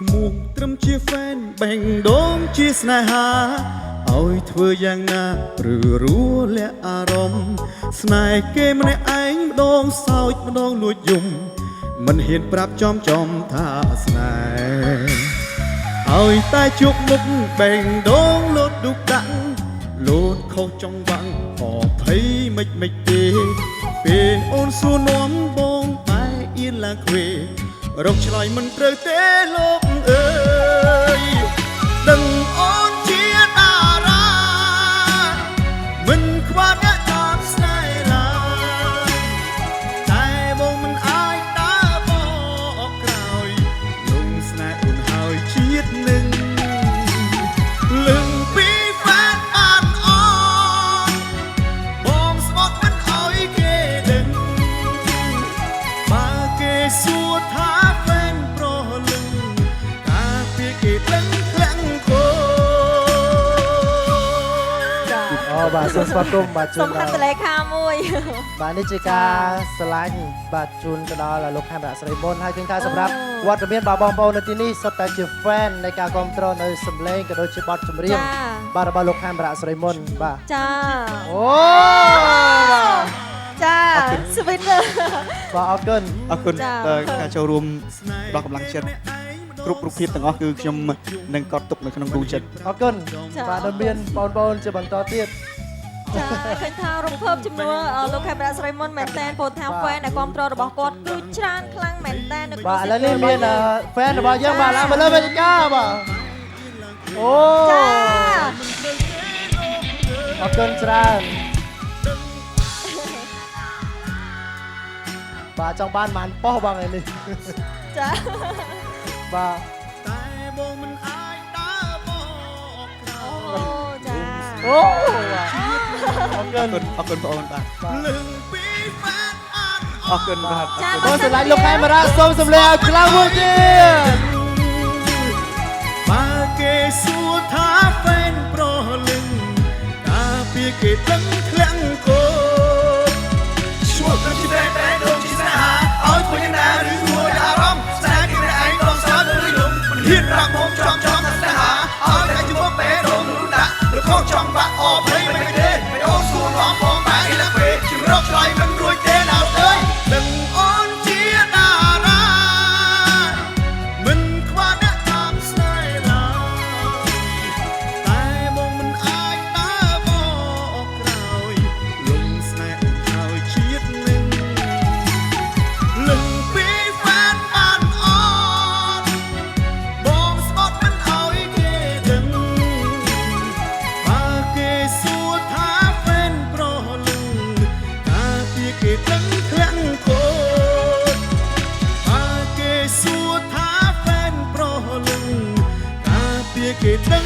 ឈ្មោះត្រឹមជាហ្វេនបេងដូងជាស្នេហាឲ្យធ្វើយ៉ាងណាឬរួលាក់អារម្មណ៍ស្នេហ៍គេម្នាក់ឯងម្ដងសោចម្ដងលួចយំមិនហ៊ានប្រាប់ចំថាស្នេហ៍ឲ្យតែជួបមុខបេងដូងលោតឌុកដាក់លោតខុសចង់បាំងអភ័យមិនទេពេលអូនសួរនាំបងបែអៀនឡើងខ្វេរកឆ្លើយមិនត្រូវទេលោកអើយដឹងអូនជាតារាមិនខ្វះអ្នកតាមស្នេហ៍ឡើយតែបងមិនអាចដើរបកក្រោយលងស្នេហ៍អូនហើយជាតិនឹងលឹងពីហ្វេនបានអនបងស្បត់មិនអោយគេដឹងបើគេសួរថាបាទសូមស្វាគមន៍បាទជួនសំខាន់តលេខាមួយបាទនេះជាការឆ្លាញ់បាទជូនទៅដល់លោកខេមរៈស្រីមុនហើយឃើញថាសម្រាប់វត្តមានបងប្អូននៅទីនេះសុទ្ធតែជា fan នៃការគ្រប់គ្រងនៅសម្លេងក៏ដូចជាបទចម្រៀងបាទរបស់លោកខេមរៈស្រីមុនបាទចាអូចាស្វីតបាទអរគុណដល់ការចូលរួមដល់កម្លាំងចិត្តគ្រប់រូបភាពទាំងអស់គឺខ្ញុំនឹងកត់ទុកនៅក្នុងទូចិត្តអរគុណបាទដែលមានបងប្អូនជាបន្តទៀតចាឃើញថារំភើបចំនួនលោកខេមរៈស្រីមុនមែនតែនពោលថា fan ដែលគ្រប់គ្រងរបស់គាត់គឺច្រើនខ្លាំងមែនតែននៅបាទឥឡូវនេះមាន fan របស់យើងបាទឡើងមកលើវេទិកាបាទអូចាអរគុណច្រើនបាទចង់បានបានប៉ោះបងឯនេះចាបាទតែបងមិនអាចដើរបកក្រោយចាអូអរគុណបងអូនបាទលឹងពីហ្វេនអរគុណបាទបងស្រឡាញ់លោកខេមរៈសូមសម្លេងឲ្យខ្លាំងមួយទៀតបើគេសួរថាហ្វេនប្រលឹងតាពីគេដឹងធ្លាក់គោឈ្មោះត្រឹមជាតែដូងជាស្នេហាឲ្យធ្វើយ៉ាងណាឬរួចអារម្មណ៍ស្នេហ៍គេម្នាក់ឯងបងសើឬយំមិនហ៊ានប្រាប់បងចំថាស្នេហាឲ្យតែជួបពេលរងរូដាក់ឬខុសចង់បាក់អភ័យមិនទេមិនអូនសួរនាំបងបែរឡើងពេលជំរកឆ្លើយមិនរួចទេណាអើយដឹងអូនជាតារាមិនខ្វះអ្នកតាមស្នេហ៍ឡើយតែបងមិនអាចដើរបកក្រោយលំស្នេហ៍អូនហើយជាតិនឹងលឹងពីហ្វេនបានអត់បងស្បត់មិនអោយគេដឹងបើគេសួរថាហ្វេនប្រលឹងតាពីគេដឹងធ្លាក់គោតបើគេសួរថាហ្វេនប្រលឹងតាពីគេដឹង